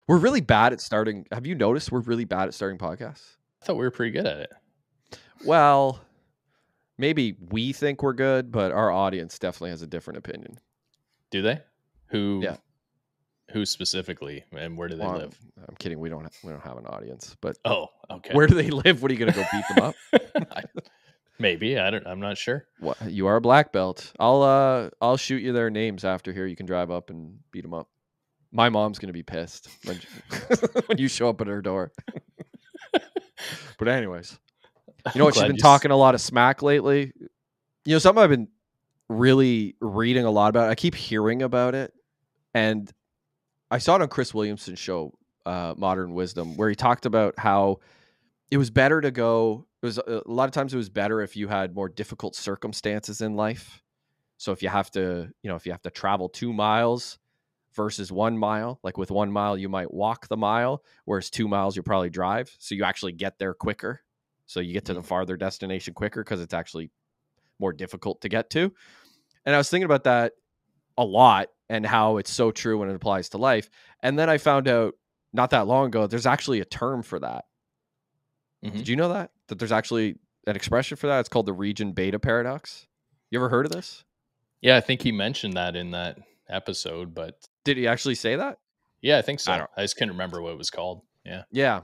We're really bad at starting. Have you noticed we're really bad at starting podcasts? I thought we were pretty good at it. Well, maybe we think we're good, but our audience definitely has a different opinion. Do they? Yeah. Who specifically, and where do they live? I'm kidding. We don't have an audience, but okay. Where do they live? What are you going to go beat them up? Maybe I'm not sure. What, you are a black belt. I'll shoot you their names after here. You can drive up and beat them up. My mom's going to be pissed when you show up at her door. But anyways, you know what? She's been talking a lot of smack lately. You know, something I've been really reading a lot about. I keep hearing about it, and I saw it on Chris Williamson's show, Modern Wisdom, where he talked about how it was better to go. It was a lot of times it was better if you had more difficult circumstances in life. So if you have to, travel 2 miles versus 1 mile, like with 1 mile, you might walk the mile, whereas 2 miles, you'll probably drive. So you actually get there quicker. So you get to the farther destination quicker because it's actually more difficult to get to. And I was thinking about that a lot and how it's so true when it applies to life. And then I found out not that long ago, there's actually a term for that. Mm-hmm. Did you know that there's actually an expression for that? It's called the region beta paradox. You ever heard of this? Yeah, I think he mentioned that in that episode, but did he actually say that? Yeah, I think so. I just couldn't remember what it was called. Yeah.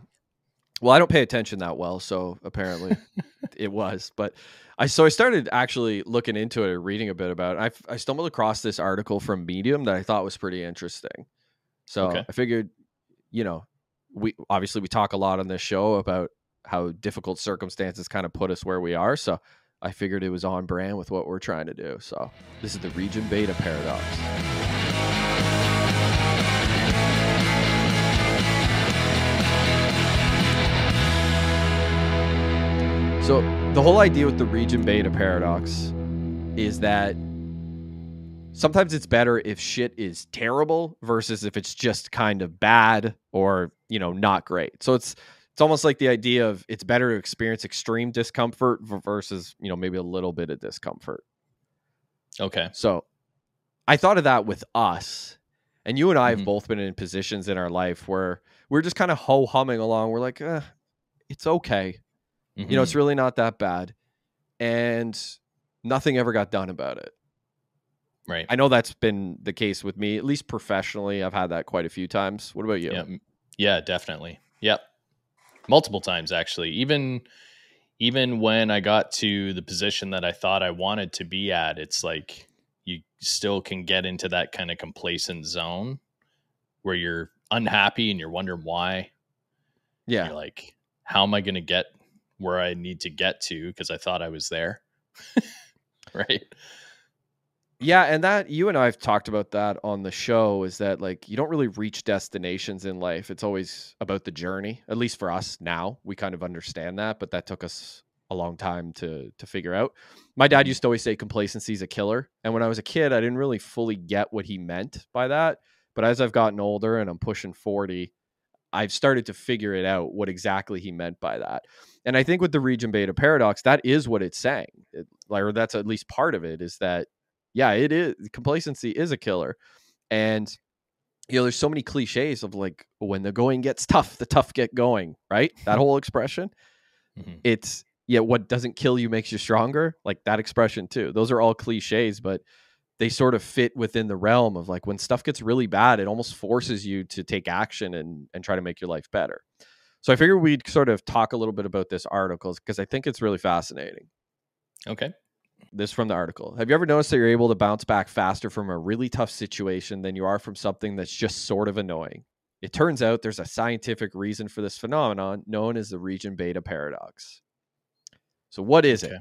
Well, I don't pay attention that well, so apparently it was. But I started actually looking into it and reading a bit about it. I stumbled across this article from Medium that I thought was pretty interesting. So I figured, we talk a lot on this show about how difficult circumstances kind of put us where we are. So I figured it was on brand with what we're trying to do. So this is the region beta paradox. So the whole idea with the region beta paradox is that sometimes it's better if shit is terrible versus if it's just kind of bad or, not great. So it's almost like the idea of it's better to experience extreme discomfort versus, maybe a little bit of discomfort. Okay. So I thought of that with us, and you and I have both been in positions in our life where we're just kind of ho-humming along. We're like, it's okay. It's really not that bad. And nothing ever got done about it. Right. I know that's been the case with me, at least professionally. I've had that quite a few times. What about you? Yeah, definitely. Yep. Multiple times, actually. Even when I got to the position that I thought I wanted to be at, it's like you still can get into that kind of complacent zone where you're unhappy and you're wondering why. Yeah. And you're like, how am I going to get where I need to get to? Because I thought I was there. Right. Yeah. And that you and I have talked about that on the show, is that like, you don't really reach destinations in life. It's always about the journey, at least for us now. We kind of understand that, but that took us a long time to figure out. My dad used to always say complacency is a killer. And when I was a kid, I didn't really fully get what he meant by that. But as I've gotten older and I'm pushing 40, I've started to figure it out what exactly he meant by that. And I think with the region beta paradox, that is what it's saying. Or that's at least part of it, is that, yeah, it is. Complacency is a killer. And, there's so many cliches of like, when the going gets tough, the tough get going, right? That whole expression. It's, what doesn't kill you makes you stronger. Like that expression too. Those are all cliches, but they sort of fit within the realm of like, when stuff gets really bad, it almost forces you to take action and try to make your life better. So I figured we'd sort of talk a little bit about this article because I think it's really fascinating. Okay. This from the article. Have you ever noticed that you're able to bounce back faster from a really tough situation than you are from something that's just sort of annoying? It turns out there's a scientific reason for this phenomenon known as the region beta paradox. So what is it?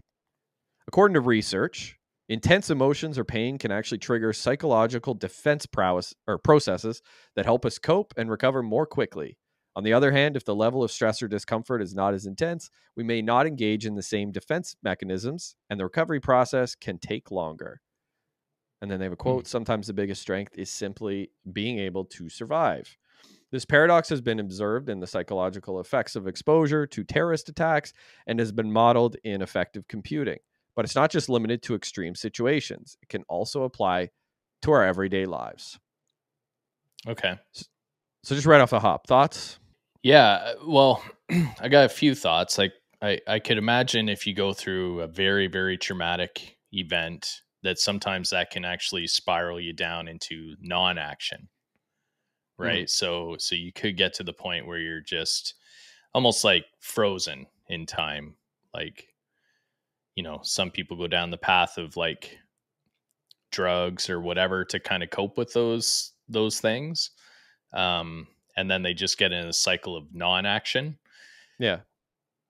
According to research, intense emotions or pain can actually trigger psychological defense processes that help us cope and recover more quickly. On the other hand, if the level of stress or discomfort is not as intense, we may not engage in the same defense mechanisms, and the recovery process can take longer. And then they have a quote, sometimes the biggest strength is simply being able to survive. This paradox has been observed in the psychological effects of exposure to terrorist attacks and has been modeled in effective computing. But it's not just limited to extreme situations. It can also apply to our everyday lives. Okay. So just right off the hop, thoughts? Yeah, well, I got a few thoughts. Like I could imagine if you go through a very, very traumatic event, that sometimes that can actually spiral you down into non-action, Mhm. right? So you could get to the point where you're just almost like frozen in time. Like, some people go down the path of like drugs or whatever to kind of cope with those things. Um and then they just get in a cycle of non-action. Yeah.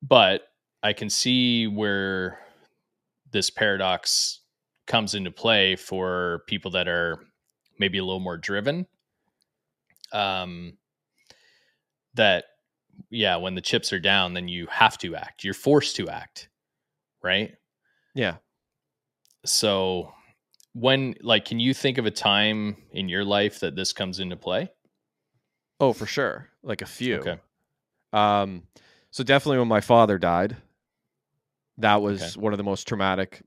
But I can see where this paradox comes into play for people that are maybe a little more driven. Um, that, yeah, when the chips are down, then you have to act. You're forced to act, right? Yeah. So, can you think of a time in your life that this comes into play? Oh, for sure. Like a few. Okay. Um, so definitely when my father died, that Okay. was one of the most traumatic,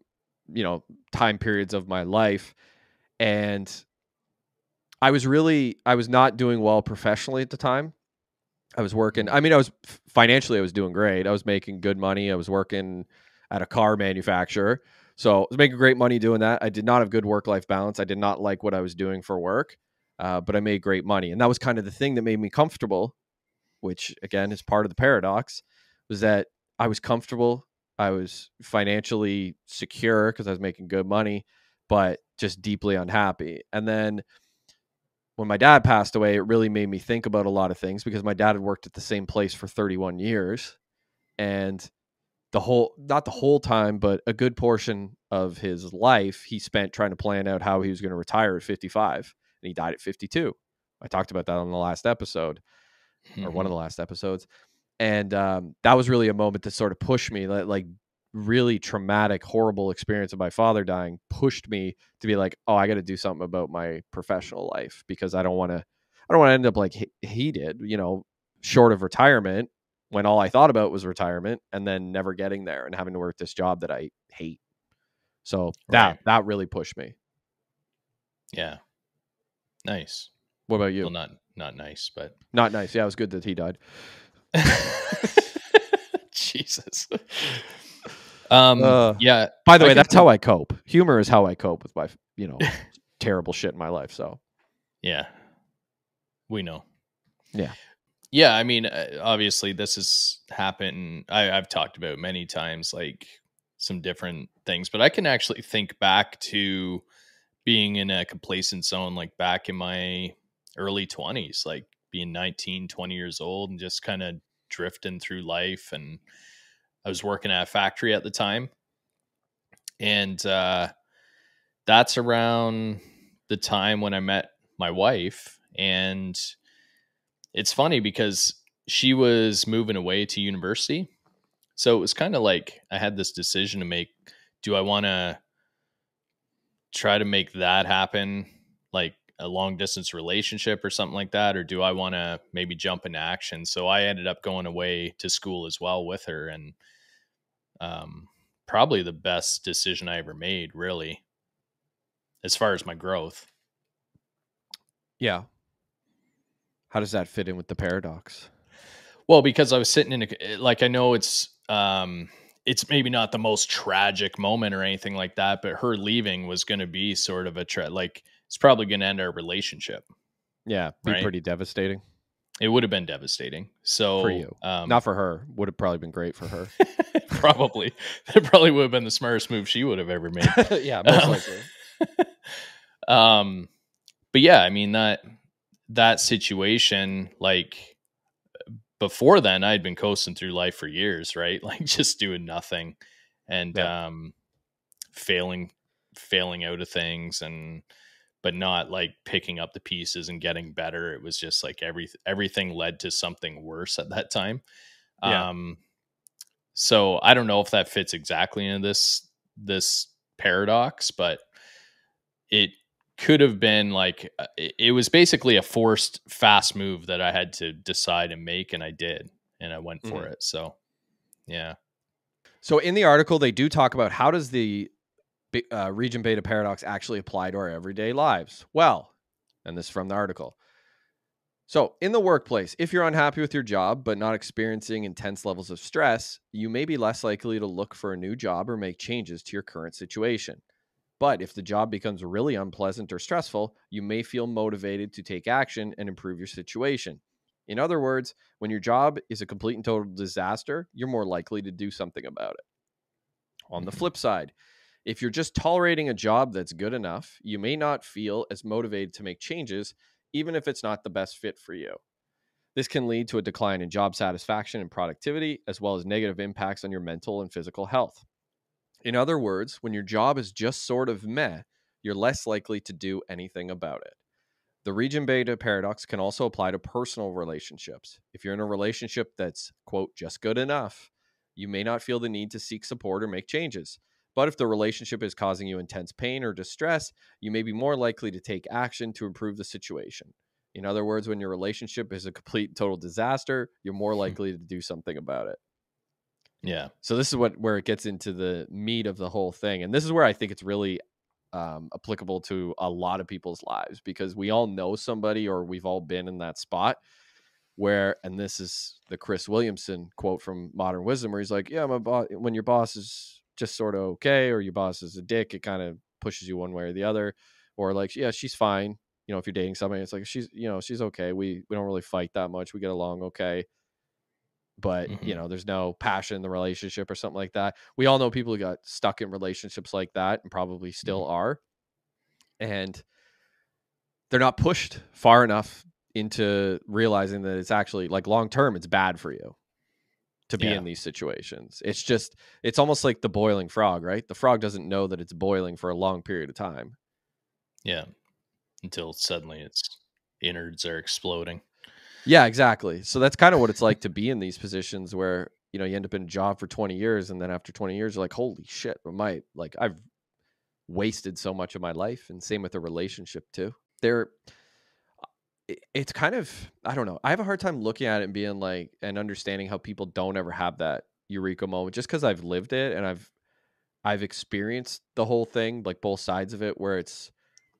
time periods of my life. And I was not doing well professionally at the time. I was working. Mhm. I mean, financially, I was doing great. I was making good money. I was working at a car manufacturer. So I was making great money doing that. I did not have good work life balance. I did not like what I was doing for work, but I made great money. And that was kind of the thing that made me comfortable, which again is part of the paradox, was that I was comfortable. I was financially secure because I was making good money, but just deeply unhappy. And then when my dad passed away, it really made me think about a lot of things because my dad had worked at the same place for 31 years. And not the whole time, but a good portion of his life, he spent trying to plan out how he was going to retire at 55. And he died at 52. I talked about that on the last episode, or one of Mhm. the last episodes. And that was really a moment that sort of pushed me, like really traumatic, horrible experience of my father dying pushed me to be like, oh, I got to do something about my professional life because I don't want to end up like he did, short of retirement when all I thought about was retirement and then never getting there and having to work this job that I hate. So Right. that really pushed me. Yeah. Nice. What about Well, you? not nice, but Not nice. Yeah, it was good that he died. Jesus. Uh, Yeah, by the I way, can that's how think. I cope. Humor is how I cope with my, terrible shit in my life. So Yeah, we know. yeah. Yeah, I mean, obviously, this has happened. I've talked about many times, like some different things, but I can actually think back to being in a complacent zone, like back in my early 20s, like being 19, 20 years old and just kind of drifting through life. And I was working at a factory at the time. And that's around the time when I met my wife. And it's funny because she was moving away to university. So it was kind of like I had this decision to make. Do I want to try to make that happen, like a long distance relationship or something like that? Or do I want to maybe jump into action? So I ended up going away to school as well with her. And um, probably the best decision I ever made, really, as far as my growth. Yeah. How does that fit in with the paradox? Well, because I was sitting in like, I know it's maybe not the most tragic moment or anything like that, but her leaving was going to be sort of like it's probably going to end our relationship, Yeah, be right? pretty devastating It would have been devastating. for So, you. Not for her. Would have probably been great for her. probably that probably would have been the smartest move she would have ever made. Yeah, most likely. Um, but yeah, I mean that situation, like before then I'd been coasting through life for years, right? Like just doing nothing and Yeah. failing out of things, and but not like picking up the pieces and getting better. It was just like everything led to something worse at that time. Yeah. Um so I don't know if that fits exactly into this paradox, but it could have been like it was basically a forced fast move that I had to decide and make, and I did, and I went for Mhm. it. So yeah. So in the article, they do talk about how does the region beta paradox actually apply to our everyday lives? Well, and this is from the article. So, in the workplace, if you're unhappy with your job but not experiencing intense levels of stress, you may be less likely to look for a new job or make changes to your current situation. But if the job becomes really unpleasant or stressful, you may feel motivated to take action and improve your situation. In other words, when your job is a complete and total disaster, you're more likely to do something about it. On the Mhm. flip side, if you're just tolerating a job that's good enough, you may not feel as motivated to make changes, even if it's not the best fit for you. This can lead to a decline in job satisfaction and productivity, as well as negative impacts on your mental and physical health. In other words, when your job is just sort of meh, you're less likely to do anything about it. The region beta paradox can also apply to personal relationships. If you're in a relationship that's, quote, just good enough, you may not feel the need to seek support or make changes. But if the relationship is causing you intense pain or distress, you may be more likely to take action to improve the situation. In other words, when your relationship is a complete and total disaster, you're more likely to do something about it. Yeah. So this is where it gets into the meat of the whole thing. And this is where I think it's really applicable to a lot of people's lives, because we all know somebody, or we've all been in that spot where, and this is the Chris Williamson quote from Modern Wisdom, where he's like, yeah, my boss, when your boss is just sort of okay, or your boss is a dick, it kind of pushes you one way or the other. Or like, yeah, she's fine. You know, if you're dating somebody, it's like, she's okay. We don't really fight that much. We get along okay. But, Hmm. there's no passion in the relationship or something like that. We all know people who got stuck in relationships like that and probably still are. And they're not pushed far enough into realizing that it's actually, like, long term, it's bad for you to be Yeah. in these situations. It's almost like the boiling frog, right? The frog doesn't know that it's boiling for a long period of time. Yeah. Until suddenly its innards are exploding. Yeah, exactly. So that's kind of what it's like to be in these positions where, you end up in a job for 20 years. And then after 20 years, you're like, holy shit, I've wasted so much of my life. And same with a relationship too. It's kind of, I don't know. I have a hard time looking at it and being like, and understanding how people don't ever have that eureka moment, just because I've lived it and I've experienced the whole thing, like both sides of it, where it's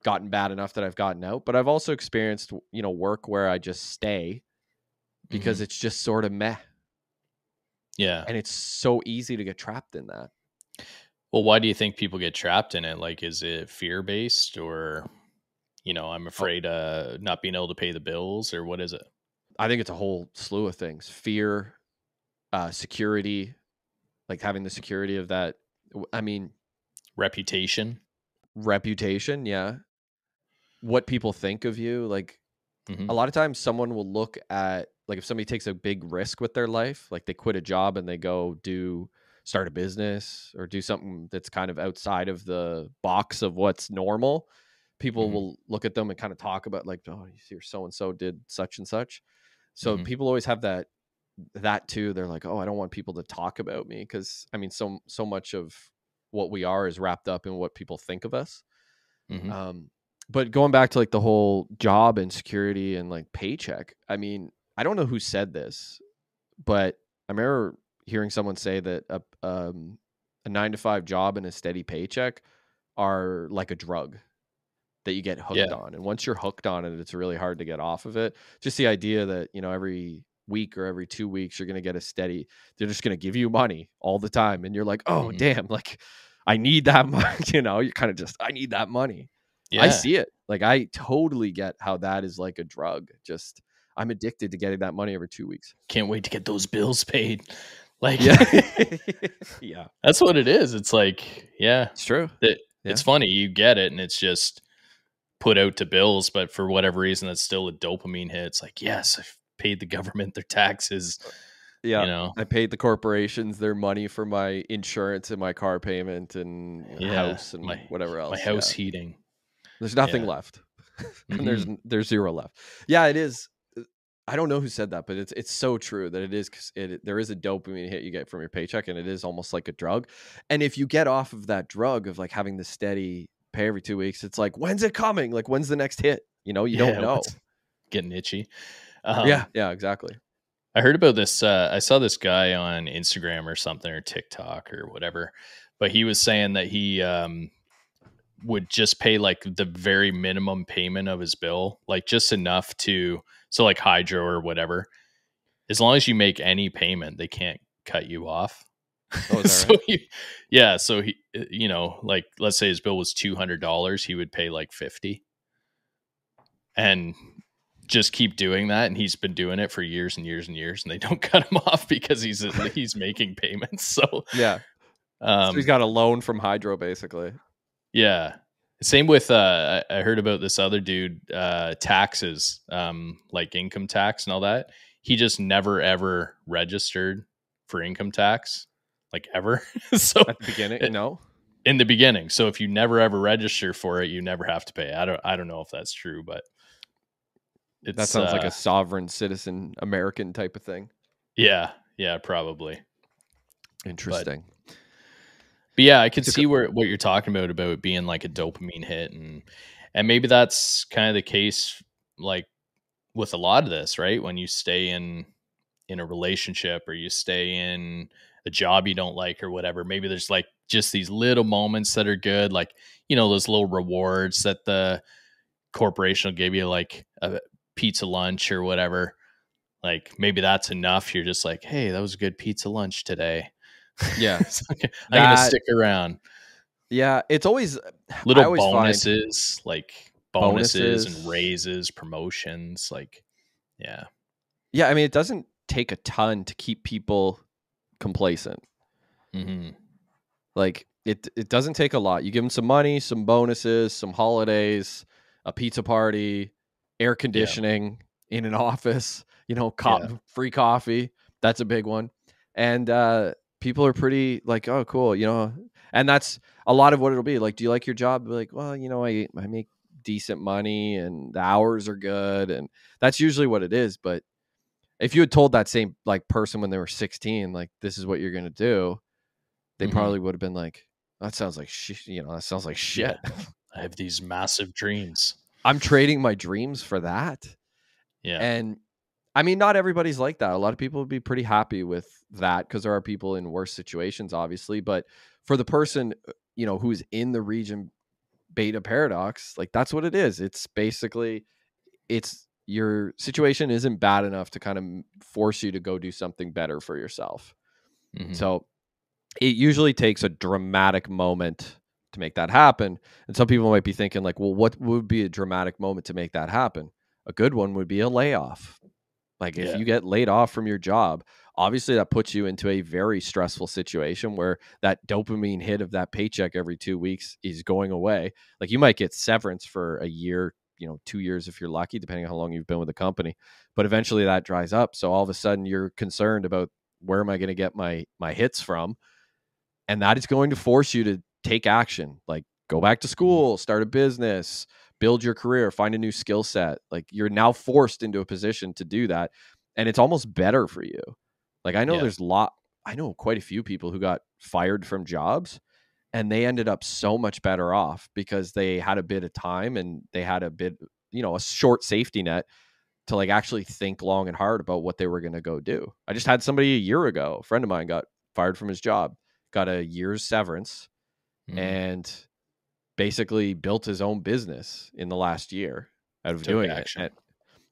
gotten bad enough that I've gotten out. But I've also experienced, work where I just stay because Hmm. it's just sort of meh. Yeah. And it's so easy to get trapped in that. Well, why do you think people get trapped in it? Like, is it fear based, or, I'm Oh, afraid not being able to pay the bills, or what is it? I think it's a whole slew of things. Fear, security, like having the security of that. I mean, Reputation. reputation, yeah. What people think of you. Like, Hmm. a lot of times someone will look at, like, if somebody takes a big risk with their life, like they quit a job and they go start a business or do something that's kind of outside of the box of what's normal, people Hmm. will look at them and kind of talk about, like, oh, you see, so and so did such and such. So Hmm. people always have that too. They're like, oh, I don't want people to talk about me, because I mean, so much of what we are is wrapped up in what people think of us. Hmm. um but going back to, like, the whole job and security and, like, paycheck, I mean, I don't know who said this, but I remember hearing someone say that a 9 to 5 job and a steady paycheck are like a drug that you get hooked Yeah. on. And once you're hooked on it, it's really hard to get off of it. Just the idea that, every week or every 2 weeks, you're going to get a steady, they're just going to give you money all the time. And you're like, oh, Hmm. damn, like, I need that money. You're kind of just, I need that money. I Yeah. see it. Like, I totally get how that is like a drug. Just, I'm addicted to getting that money every 2 weeks. Can't wait to get those bills paid. Like, Yeah. Yeah. that's what it is. It's like, yeah, It's true. it's Yeah. funny. You get it, and it's just put out to bills, but for whatever reason, that's still a dopamine hit. It's like, yes, I've paid the government their taxes, Yeah. you know? I paid the corporations their money for my insurance and my car payment and, Yeah. house and whatever My else. house Yeah. heating. There's nothing Yeah. left. And there's Hmm. there's zero left. Yeah, it is. I don't know who said that, but it's so true that it is, 'cause there is a dopamine hit you get from your paycheck, and it is almost like a drug. And if you get off of that drug of, like, having the steady pay every 2 weeks, it's like, when's it coming? Like, when's the next hit? You don't Yeah. know. What's getting itchy? Yeah, yeah, exactly. I heard about this. I saw this guy on Instagram or something, or TikTok or whatever, but he was saying that he would just pay like the very minimum payment of his bill, like just enough to So like hydro or whatever, as long as you make any payment, they can't cut you off. Oh, is that So right? so he, like let's say his bill was $200, he would pay like 50 and just keep doing that. And he's been doing it for years and years and years, and they don't cut him off because he's making payments. So Yeah. So he's got a loan from hydro, basically. yeah. Same with I heard about this other dude, taxes, like income tax and all that. He just never ever registered for income tax, like ever. So At the beginning, no. in the beginning. So if you never ever register for it, you never have to pay. I don't know if that's true, but That sounds like a sovereign citizen American type of thing. yeah, probably. Interesting. But yeah, I could see what you're talking about it being like a dopamine hit, and maybe that's kind of the case, like with a lot of this, right? When you stay in a relationship or you stay in a job you don't like or whatever, maybe there's like just these little moments that are good, like those little rewards that the corporation will give you, like a pizza lunch or whatever. Like maybe that's enough. You're just like, hey, that was a good pizza lunch today. Yeah. Okay, I'm gonna stick around. Yeah, it's always little I always bonuses, like bonuses and bonuses. raises, promotions, like yeah. Yeah, I mean, it doesn't take a ton to keep people complacent. Mm-hmm. Like it doesn't take a lot. You give them some money, some bonuses, some holidays, a pizza party, air conditioning in an office, free coffee. That's a big one. And people are pretty like, oh, cool, and that's a lot of what it'll be. Like, do you like your job? Be like, well, I make decent money and the hours are good. And that's usually what it is. But if you had told that same like person when they were 16, like, this is what you're going to do, they probably would have been like, that sounds like that sounds like shit. Yeah. I have these massive dreams. I'm trading my dreams for that. Yeah. And I mean, not everybody's like that. A lot of people would be pretty happy with that because there are people in worse situations, obviously. But for the person, who's in the region beta paradox, like, that's what it is. It's basically, your situation isn't bad enough to kind of force you to go do something better for yourself. Mm-hmm. So it usually takes a dramatic moment to make that happen. And some people might be thinking like, well, what would be a dramatic moment to make that happen? A good one would be a layoff. Like, if you get laid off from your job, obviously that puts you into a very stressful situation where that dopamine hit of that paycheck every 2 weeks is going away. Like, you might get severance for a year, 2 years if you're lucky, depending on how long you've been with the company. But eventually that dries up. So all of a sudden you're concerned about, where am I going to get my hits from? And that is going to force you to take action, like go back to school, start a business, build your career, find a new skill set. Like, you're now forced into a position to do that. And it's almost better for you. Like, I know I know quite a few people who got fired from jobs and they ended up so much better off because they had a bit of time and they had a bit, a short safety net to like actually think long and hard about what they were going to go do. I just had somebody a year ago, a friend of mine got fired from his job, got a year's severance, and basically built his own business in the last year out of doing action. It.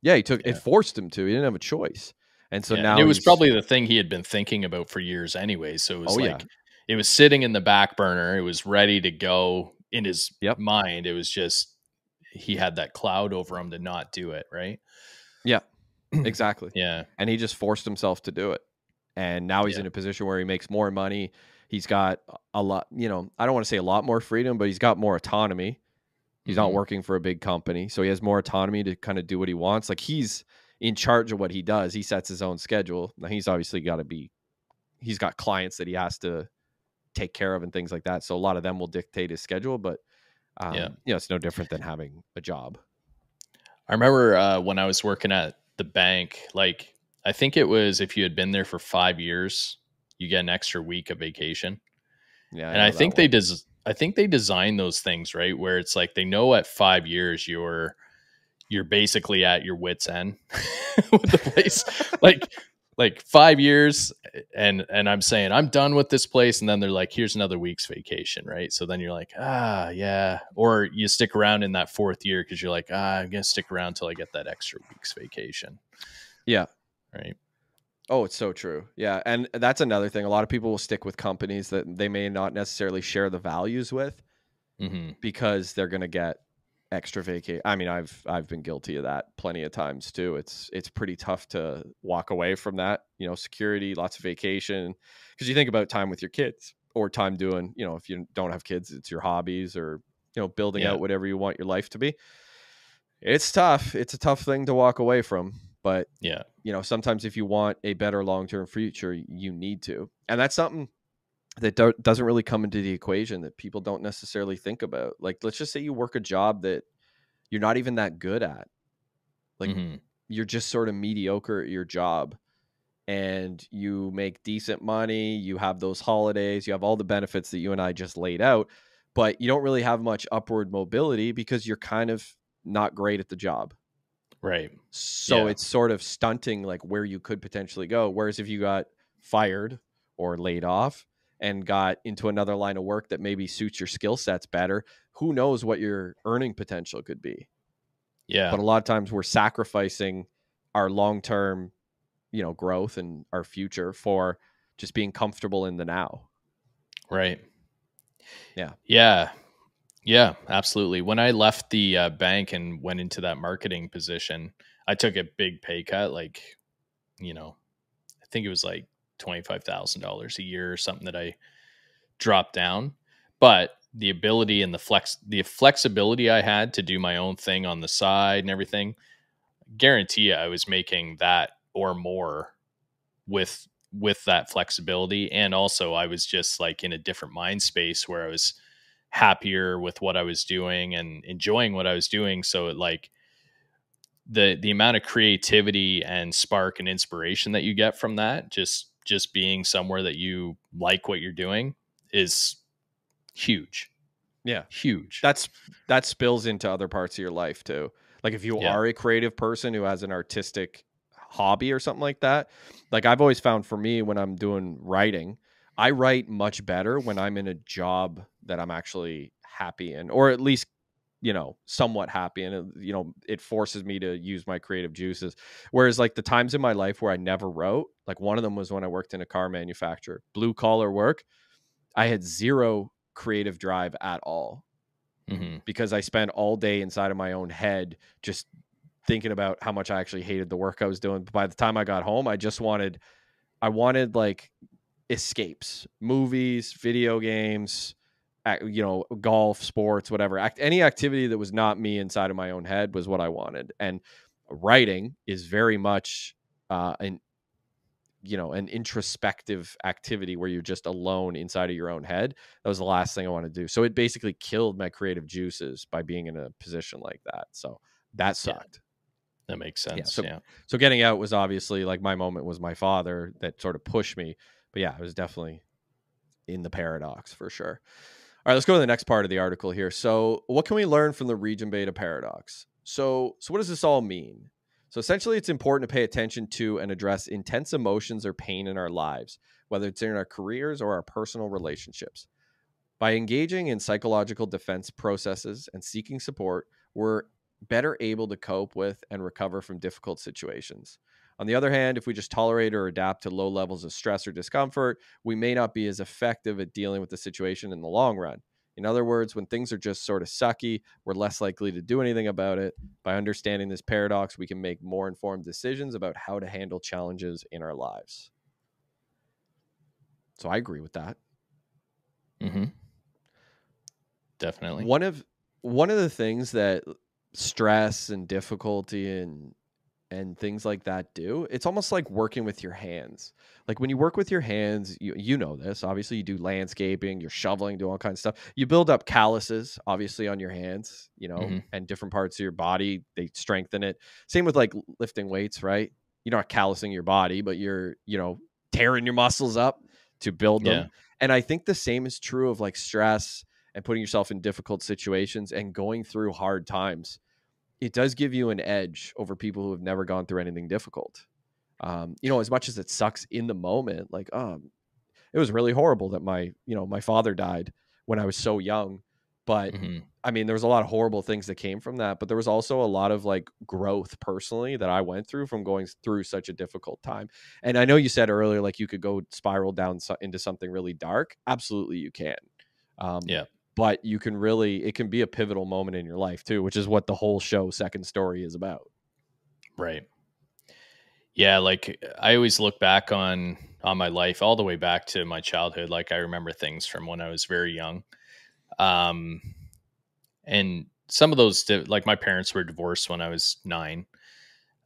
And it forced him to. He didn't have a choice. And so now and it was probably the thing he had been thinking about for years anyway. So it was it was sitting in the back burner. It was ready to go in his mind. It was just, he had that cloud over him to not do it. Right. Yeah, exactly. Yeah. And he just forced himself to do it. And now he's in a position where he makes more money. He's got a lot, I don't want to say a lot more freedom, but he's got more autonomy. He's not working for a big company. So he has more autonomy to kind of do what he wants. Like, he's in charge of what he does. He sets his own schedule. Now, he's obviously he's got clients that he has to take care of and things like that. So a lot of them will dictate his schedule, but it's no different than having a job. I remember when I was working at the bank, like, I think it was, if you had been there for 5 years, you get an extra week of vacation. Yeah. And I think they design those things, right, where it's like, they know at 5 years you're basically at your wit's end with the place. like 5 years, and I'm saying I'm done with this place, and then they're like, here's another week's vacation, right? So then you're like, yeah, or you stick around in that 4th year because you're like, I'm gonna stick around till I get that extra week's vacation. Yeah. Right. Oh, it's so true. Yeah. And that's another thing. A lot of people will stick with companies that they may not necessarily share the values with because they're going to get extra vacation. I mean, I've been guilty of that plenty of times too. It's pretty tough to walk away from that, security, lots of vacation, because you think about time with your kids or time doing, if you don't have kids, it's your hobbies or, building Yeah. out whatever you want your life to be. It's tough. It's a tough thing to walk away from, but Yeah. sometimes if you want a better long-term future, you need to. And that's something that doesn't really come into the equation that people don't necessarily think about. Like, let's just say you work a job that you're not even that good at. Like, you're just sort of mediocre at your job and you make decent money. You have those holidays, you have all the benefits that you and I just laid out, but you don't really have much upward mobility because you're kind of not great at the job. Right. So it's sort of stunting like where you could potentially go. Whereas if you got fired or laid off and got into another line of work that maybe suits your skill sets better, who knows what your earning potential could be. Yeah. But a lot of times we're sacrificing our long-term, growth and our future for just being comfortable in the now. Right. Yeah. Yeah. Yeah, absolutely. When I left the bank and went into that marketing position, I took a big pay cut. Like, I think it was like $25,000 a year or something that I dropped down. But the ability and the flexibility I had to do my own thing on the side and everything, guarantee you I was making that or more with that flexibility. And also I was just like in a different mind space where I was happier with what I was doing and enjoying what I was doing. So it like the amount of creativity and spark and inspiration that you get from that, just being somewhere that you like what you're doing, is huge. Yeah. Huge. That spills into other parts of your life too. Like if you are a creative person who has an artistic hobby or something like that, like I've always found for me when I'm doing writing, I write much better when I'm in a job that I'm actually happy in, or at least, somewhat happy. And, it forces me to use my creative juices. Whereas like the times in my life where I never wrote, like one of them was when I worked in a car manufacturer, blue collar work. I had zero creative drive at all because I spent all day inside of my own head just thinking about how much I actually hated the work I was doing. But by the time I got home, I wanted like escapes, movies, video games, golf, sports, whatever. Any activity that was not me inside of my own head was what I wanted. And writing is very much an introspective activity where you're just alone inside of your own head. That was the last thing I want to do. So it basically killed my creative juices by being in a position like that. So that sucked. That makes sense. So getting out was obviously like my moment was my father that sort of pushed me. But yeah, it was definitely in the paradox for sure. All right, let's go to the next part of the article here. So what can we learn from the region beta paradox? So what does this all mean? So essentially, it's important to pay attention to and address intense emotions or pain in our lives, whether it's in our careers or our personal relationships. By engaging in psychological defense processes and seeking support, we're better able to cope with and recover from difficult situations. On the other hand, if we just tolerate or adapt to low levels of stress or discomfort, we may not be as effective at dealing with the situation in the long run. In other words, when things are just sort of sucky, we're less likely to do anything about it. By understanding this paradox, we can make more informed decisions about how to handle challenges in our lives. So I agree with that. Definitely. One of the things that stress and difficulty and things like that do, it's almost like working with your hands. Like when you work with your hands, you know this, obviously you do landscaping, you're shoveling, do all kinds of stuff. You build up calluses, obviously, on your hands, and different parts of your body, they strengthen it. Same with like lifting weights, right? You're not callousing your body, but you're, tearing your muscles up to build them. And I think the same is true of like stress and putting yourself in difficult situations and going through hard times. It does give you an edge over people who have never gone through anything difficult. As much as it sucks in the moment, like, it was really horrible that my father died when I was so young. But Mm-hmm. I mean, there was a lot of horrible things that came from that, but there was also a lot of like growth personally that I went through from going through such a difficult time. And I know you said earlier, like you could go spiral down into something really dark. Absolutely, you can. Yeah. But it can be a pivotal moment in your life too, which is what the whole show Second Story is about. Right. Yeah, like I always look back on my life all the way back to my childhood. Like I remember things from when I was very young. Um, and some of those, like my parents were divorced when I was 9.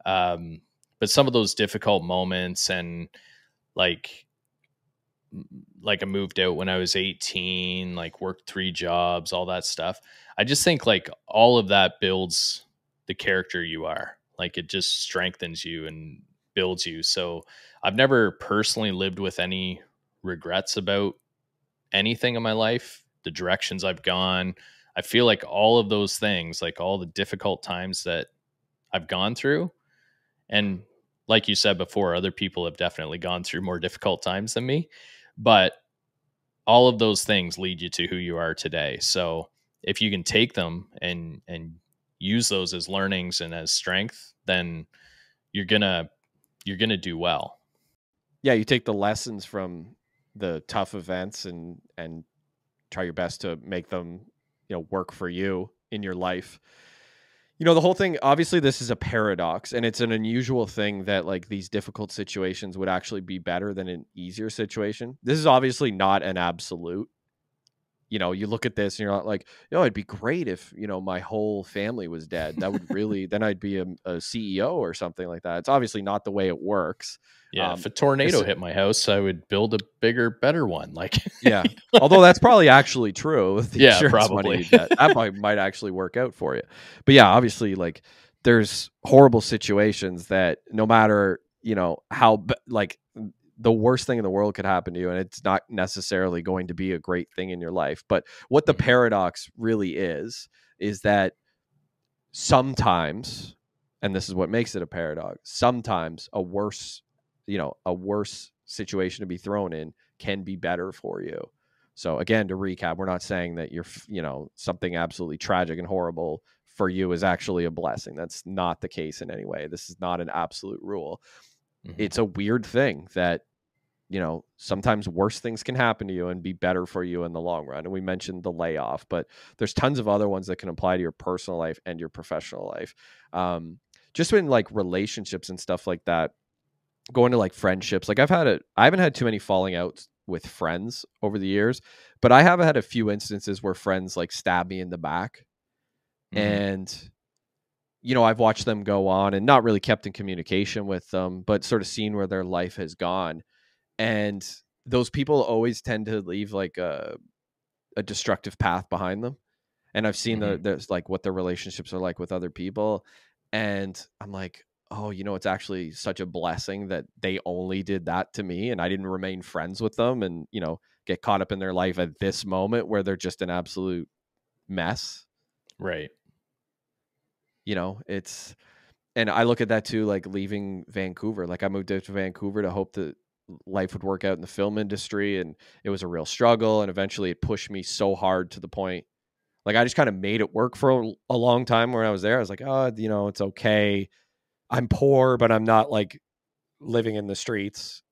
Um, but some of those difficult moments, and like I moved out when I was 18, like worked 3 jobs, all that stuff. I just think like all of that builds the character you are. Like it just strengthens you and builds you. So I've never personally lived with any regrets about anything in my life, the directions I've gone. I feel like all of those things, like all the difficult times that I've gone through, and like you said before, other people have definitely gone through more difficult times than me, but all of those things lead you to who you are today. So if you can take them and use those as learnings and as strength, then you're gonna do well. Yeah, you take the lessons from the tough events and try your best to make them, work for you in your life. The whole thing, obviously this is a paradox, and it's an unusual thing that like these difficult situations would actually be better than an easier situation. This is obviously not an absolute. You look at this and you're not like, it'd be great if, my whole family was dead. That would really, then I'd be a CEO or something like that. It's obviously not the way it works. Yeah, if a It's, tornado hit my house, I would build a bigger, better one. Like, yeah. Although that's probably actually true with the yeah, insurance money probably. you get. That might actually work out for you. But yeah, obviously, like there's horrible situations that no matter, how like the worst thing in the world could happen to you, and it's not necessarily going to be a great thing in your life. But what the Mhm. paradox really is that sometimes, and this is what makes it a paradox, sometimes a worse situation to be thrown in can be better for you. So again, to recap, we're not saying that something absolutely tragic and horrible for you is actually a blessing. That's not the case in any way. This is not an absolute rule. Mhm. It's a weird thing that sometimes worse things can happen to you and be better for you in the long run. And we mentioned the layoff, but there's tons of other ones that can apply to your personal life and your professional life. Just in like relationships and stuff like that, going to like friendships, like I haven't had too many falling outs with friends over the years, but I have had a few instances where friends like stab me in the back. Mhm. And I've watched them go on and not really kept in communication with them, but sort of seen where their life has gone. And those people always tend to leave like a destructive path behind them. And I've seen Mhm. there's like what their relationships are like with other people. And I'm like, oh, it's actually such a blessing that they only did that to me and I didn't remain friends with them and, get caught up in their life at this moment where they're just an absolute mess. Right. It's, and I look at that too, like leaving Vancouver. Like I moved out to Vancouver to hope that life would work out in the film industry, and it was a real struggle. And eventually, it pushed me so hard to the point, like I just kind of made it work for a long time. When I was there, I was like, oh, it's okay. I'm poor, but I'm not like living in the streets.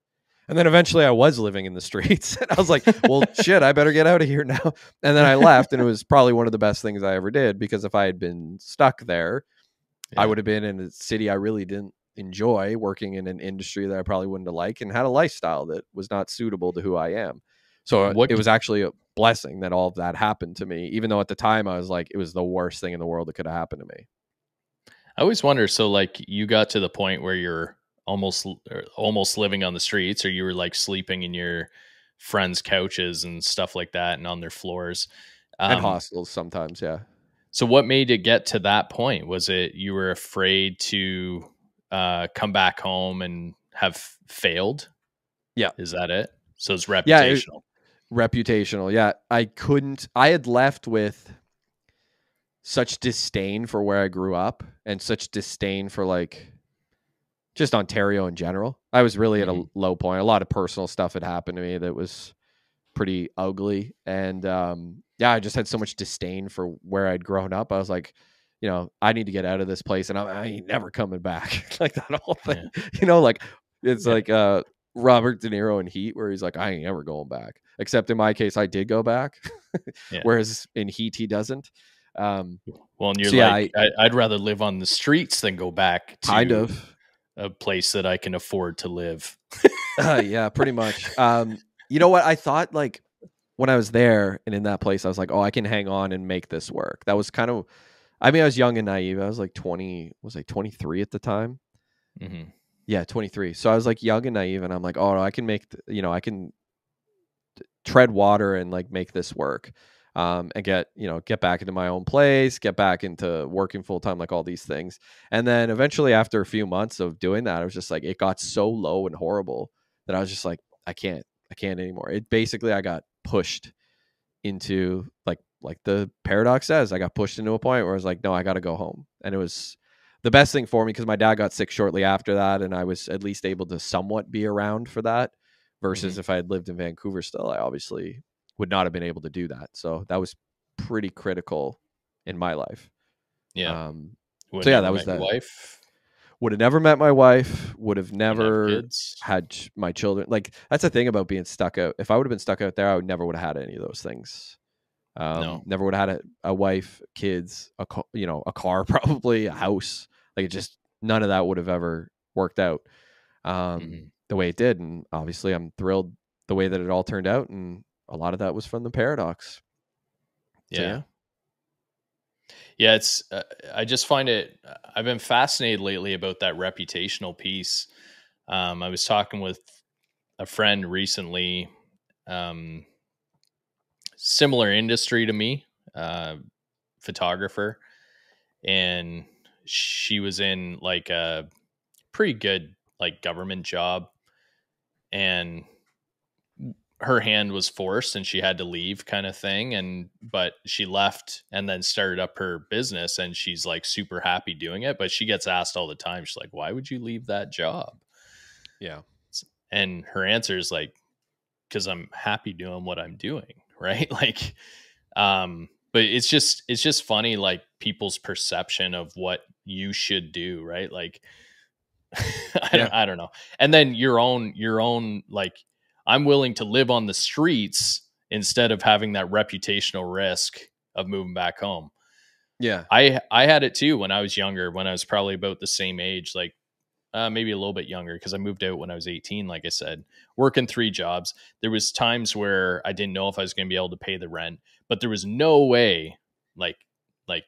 And then eventually, I was living in the streets, and I was like, well, shit, I better get out of here now. And then I left, and it was probably one of the best things I ever did, because if I had been stuck there, I Yeah. would have been in a city I really didn't enjoy, working in an industry that I probably wouldn't have liked, and had a lifestyle that was not suitable to who I am. So What it was actually a blessing that all of that happened to me, even though at the time I was like, it was the worst thing in the world that could have happened to me. I always wonder, so like you got to the point where you're almost living on the streets, or you were like sleeping in your friends' couches and stuff like that and on their floors. And Um, hostels sometimes, yeah. so what made it get to that point? Was it you were afraid to come back home and have failed? Yeah. Is that it? So it's Yeah. reputational. Reputational. Yeah. I had left with such disdain for where I grew up and such disdain for like just Ontario in general. I was really at a Mm-hmm. low point. A lot of personal stuff had happened to me that was pretty ugly. And yeah, I just had so much disdain for where I'd grown up. I was like, I need to get out of this place, and I ain't never coming back. Like that whole thing, Yeah. like it's Yeah. like Robert De Niro in Heat, where he's like, I ain't ever going back. Except in my case, I did go back, Yeah. whereas in Heat he doesn't. Well, and you're So yeah, like, I'd rather live on the streets than go back kind to of. a place that I can afford to live. Yeah, pretty much. You know what? I thought like when I was there and in that place, I was like, oh, I can hang on and make this work. That was kind of, I mean, I was young and naive. I was like 20, was I 23 at the time? Mm-hmm. Yeah, 23. So I was like young and naive, and I'm like, oh, I can make, I can tread water and like make this work. And get back into my own place, get back into working full time, like all these things. And then eventually, after a few months of doing that, I was just like, it got so low and horrible that I was just like, I can't anymore. It basically, I got pushed into like the paradox says, I got pushed into a point where I was like, no, I got to go home. And it was the best thing for me because my dad got sick shortly after that, and I was at least able to somewhat be around for that. Mm-hmm. Versus if I had lived in Vancouver still, I obviously would not have been able to do that. So that was pretty critical in my life. Yeah. Would So yeah, never that was met your that. wife. Would have never met my wife. Would have Wouldn't have never kids. had my children. Like that's the thing about being stuck out. If I would have been stuck out there, I would never would have had any of those things. No. Never would have had a wife, kids, a car, probably a house. Like it just none of that would have ever worked out Mm-hmm. the way it did. And obviously, I'm thrilled the way that it all turned out, and a lot of that was from the paradox. So Yeah. yeah, Yeah. It's, I just find it, I've been fascinated lately about that reputational piece. I was talking with a friend recently, um, similar industry to me, uh, photographer, and she was in like a pretty good like government job, and her hand was forced and she had to leave kind of thing, and but she left and then started up her business, and she's like super happy doing it, but she gets asked all the time, she's like, why would you leave that job? yeah, And her answer is like, because I'm happy doing what I'm doing, right? Like, but it's just funny, like people's perception of what you should do, right? Like, yeah, I don't know. And then your own like, I'm willing to live on the streets instead of having that reputational risk of moving back home. yeah. I had it too when I was younger, when I was probably about the same age, like maybe a little bit younger, because I moved out when I was 18, like I said, working 3 jobs. There was times where I didn't know if I was going to be able to pay the rent, but there was no way, like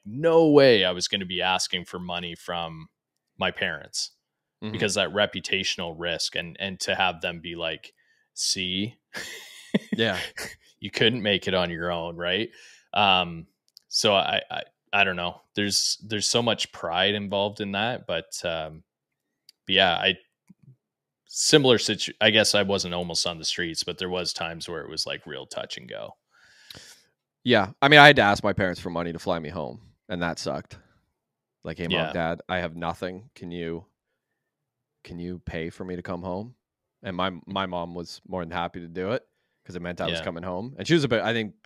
no way I was going to be asking for money from my parents, Mm-hmm. because that reputational risk, and to have them be like, see, Yeah, you couldn't make it on your own, right? So I don't know, there's so much pride involved in that, but yeah, similar situ. I guess I wasn't almost on the streets, but there was times where it was like real touch and go. yeah. I mean, I had to ask my parents for money to fly me home, and that sucked. Like, hey, mom, Yeah. dad, I have nothing. Can you pay for me to come home? And my mom was more than happy to do it because it meant I was Yeah. coming home. And she was a bit,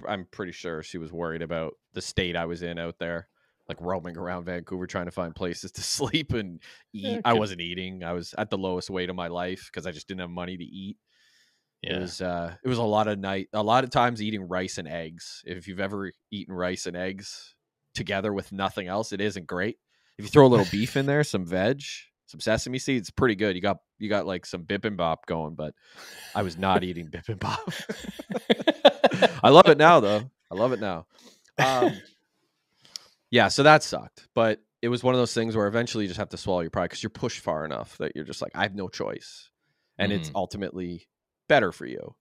I'm pretty sure she was worried about the state I was in out there, like roaming around Vancouver trying to find places to sleep and Yeah. eat. I wasn't eating. I was at the lowest weight of my life because I just didn't have money to eat. Yeah. It was a lot of times eating rice and eggs. If you've ever eaten rice and eggs together with nothing else, it isn't great. If you throw a little beef in there, some veg, some sesame seeds, pretty good. You got like some bibimbap going, but I was not eating bibimbap. I love it now though. I love it now. Yeah, so that sucked. But it was one of those things where eventually you just have to swallow your pride because you're pushed far enough that you're just like, I have no choice. And it's Mhm. ultimately better for you.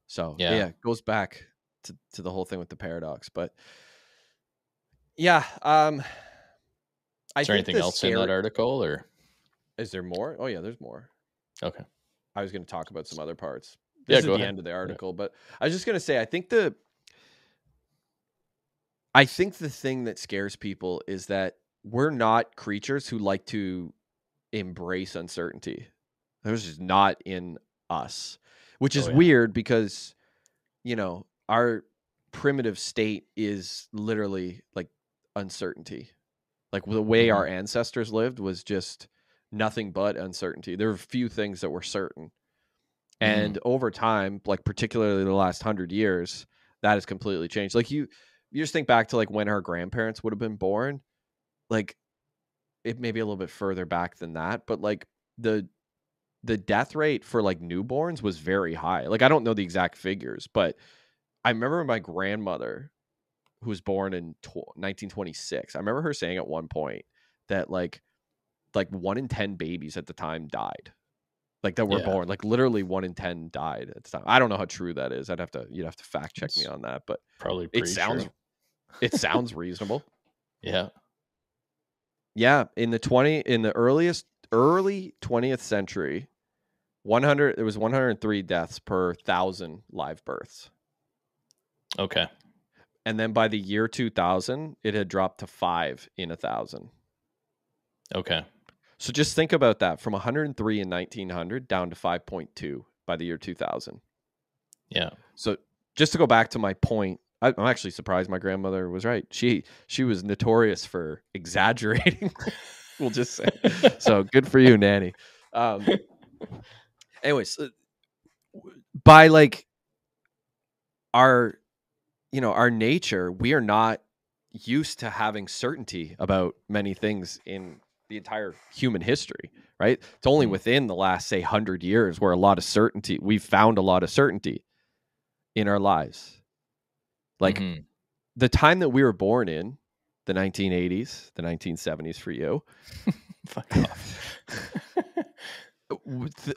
So Yeah. yeah, it goes back to the whole thing with the paradox. But yeah, I Is there think anything the else in that scary article, or is there more? Oh yeah, there's more. okay? I was going to talk about some other parts. Yeah, This is go the ahead. end of the Yeah. article, but I was just going to say I think the thing that scares people is that we're not creatures who like to embrace uncertainty. It was just not in us, which is Oh yeah. weird because, our primitive state is literally like uncertainty. Like the way our Hmm. ancestors lived was just nothing but uncertainty. There were few things that were certain. Hmm. And over time, like particularly the last 100 years, that has completely changed. Like you just think back to like when our grandparents would have been born, like it may be a little bit further back than that, but like the death rate for like newborns was very high. Like I don't know the exact figures, but I remember my grandmother who was born in 1926. I remember her saying at one point that like 1 in 10 babies at the time died. Like that were Yeah. born, like literally 1 in 10 died at the time. I don't know how true that is. You'd have to fact check me It's on that, but probably it pretty sounds true. it sounds reasonable. Yeah. Yeah, in the early 20th century, there was 103 deaths per 1,000 live births. Okay. And then by the year 2000, it had dropped to 5 in 1,000. Okay. So just think about that, from 103 in 1900 down to 5.2 by the year 2000. Yeah. So just to go back to my point, I'm actually surprised my grandmother was right. She was notorious for exaggerating. We'll just say. So good for you, Nanny. Anyways, by like our our nature, we are not used to having certainty about many things in the entire human history, right? It's only Mm. within the last, say, 100 years where we've found a lot of certainty in our lives. Like Hmm. the time that we were born in, the 1980s, the 1970s for you, Fuck off.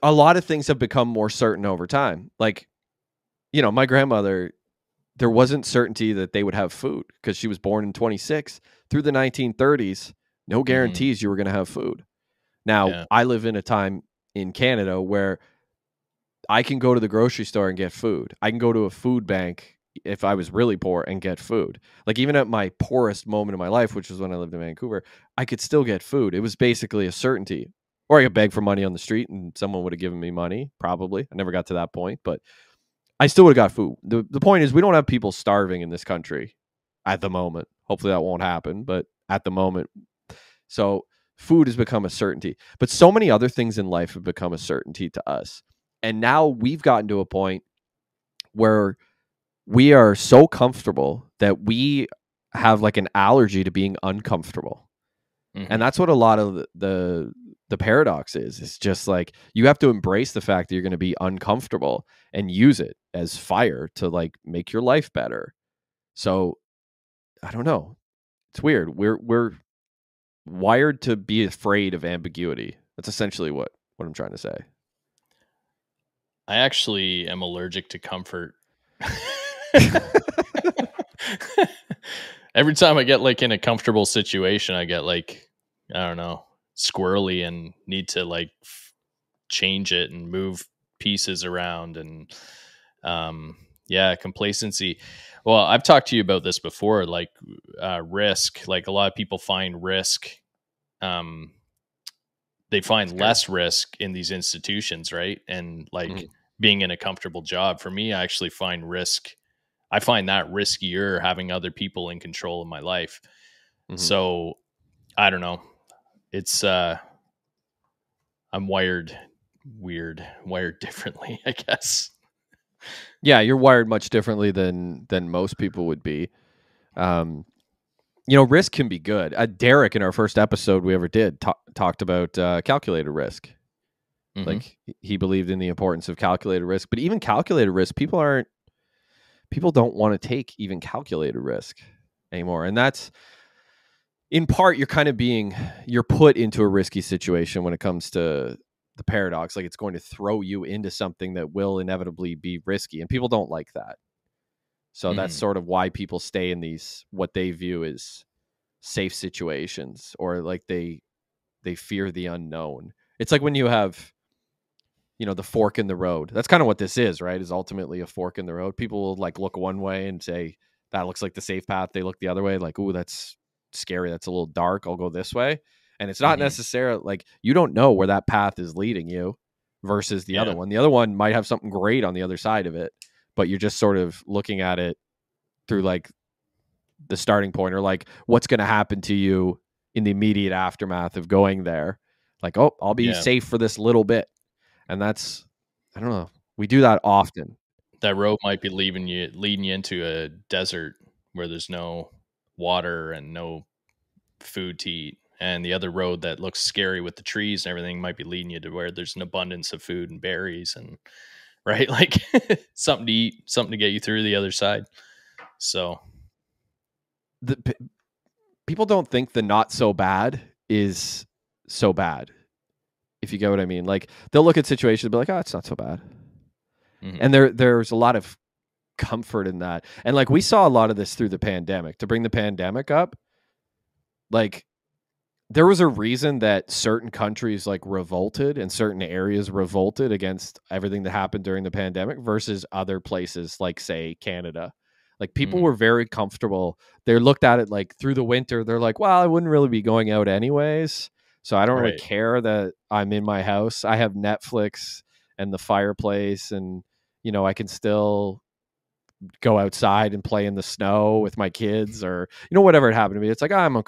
a lot of things have become more certain over time. Like, my grandmother, there wasn't certainty that they would have food because she was born in 26. Through the 1930s, no Hmm. guarantees you were going to have food. Now, Yeah. I live in a time in Canada where I can go to the grocery store and get food. I can go to a food bank if I was really poor and get food. Like even at my poorest moment in my life, which was when I lived in Vancouver, I could still get food. It was basically a certainty. Or I could beg for money on the street and someone would have given me money, probably. I never got to that point, but I still would have got food. The point is we don't have people starving in this country at the moment. Hopefully that won't happen, but at the moment. So food has become a certainty. But so many other things in life have become a certainty to us. And now we've gotten to a point where we are so comfortable that we have like an allergy to being uncomfortable. And Hmm. that's what a lot of the paradox is. It's just like you have to embrace the fact that you're going to be uncomfortable and use it as fire to like make your life better. So I don't know. It's weird. We're wired to be afraid of ambiguity. That's essentially what I'm trying to say. I actually am allergic to comfort. Every time I get like in a comfortable situation, I get like, I don't know, squirrely and need to like change it and move pieces around and yeah, complacency. Well, I've talked to you about this before, like risk. Like a lot of people find risk, um they find Scary. less risk in these institutions, right? And like Mhm. being in a comfortable job. For me, I actually find risk, I find that riskier, having other people in control of my life. Mhm. So I don't know. It's I'm wired differently, I guess. Yeah, you're wired much differently than most people would be. Um, risk can be good. Derek, in our first episode we ever did, talked about calculated risk. Hmm. Like he believed in the importance of calculated risk, but even calculated risk, people don't want to take even calculated risk anymore, and that's in part you're put into a risky situation when it comes to the paradox. Like it's going to throw you into something that will inevitably be risky, and people don't like that. So that's Hmm. sort of why people stay in these what they view as safe situations, or like they fear the unknown. It's like when you have the fork in the road. That's kind of what this is, right? Is ultimately a fork in the road. People will like look one way and say that looks like the safe path. They look the other way like, "Ooh, that's scary. That's a little dark. I'll go this way." And it's not necessarily like you don't know where that path is leading you versus the other one. The other one might have something great on the other side of it, but you're just sort of looking at it through like the starting point, or like what's going to happen to you in the immediate aftermath of going there. Like, oh, I'll be safe for this little bit. And that's, I don't know. We do that often. That road might be leading you into a desert where there's no water and no food to eat. And the other road that looks scary with the trees and everything might be leading you to where there's an abundance of food and berries and right, like something to eat, something to get you through the other side. So people don't think the not so bad is so bad, if you get what I mean. Like they'll look at situations and be like, oh, it's not so bad. And there's a lot of comfort in that. And like we saw a lot of this through the pandemic. To bring the pandemic up, like there was a reason that certain countries like revolted and certain areas revolted against everything that happened during the pandemic versus other places like, say, Canada. Like people were very comfortable. They looked at it like through the winter. They're like, well, I wouldn't really be going out anyways, so I don't really care that I'm in my house. I have Netflix and the fireplace, and I can still go outside and play in the snow with my kids, or whatever it happened to me. It's like I'm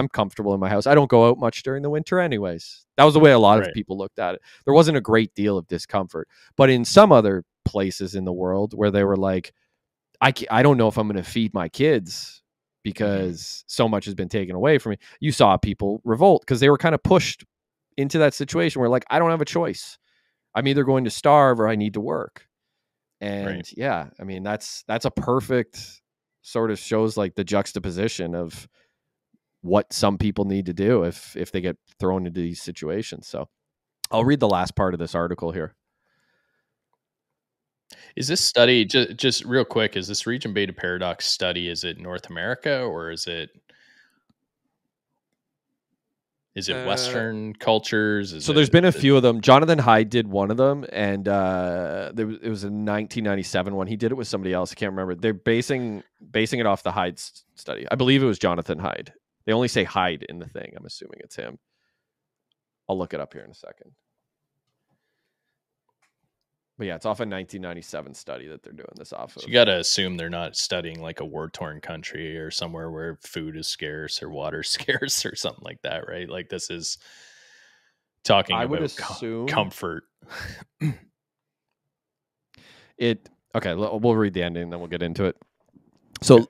comfortable in my house. I don't go out much during the winter anyways. That was the way a lot of people looked at it. There wasn't a great deal of discomfort. But in some other places in the world where they were like, I don't know if I'm going to feed my kids because so much has been taken away from me, you saw people revolt because they were kind of pushed into that situation where like, I don't have a choice. I'm either going to starve or I need to work. And yeah, I mean, that's a perfect sort of shows like the juxtaposition of what some people need to do if they get thrown into these situations. So I'll read the last part of this article here. Is this study, just real quick, is this region beta paradox study, is it North America or is it Western cultures? There's been a few of them. Jonathan Hyde did one of them, and it was a 1997 one. He did it with somebody else. I can't remember. They're basing it off the Hyde study. I believe it was Jonathan Hyde. They only say Hyde in the thing. I'm assuming it's him. I'll look it up here in a second. But yeah, it's off a 1997 study that they're doing this off of. So you got to assume they're not studying like a war-torn country or somewhere where food is scarce or water scarce or something like that, right? Like this is talking about comfort. Okay, we'll read the ending, then we'll get into it. So,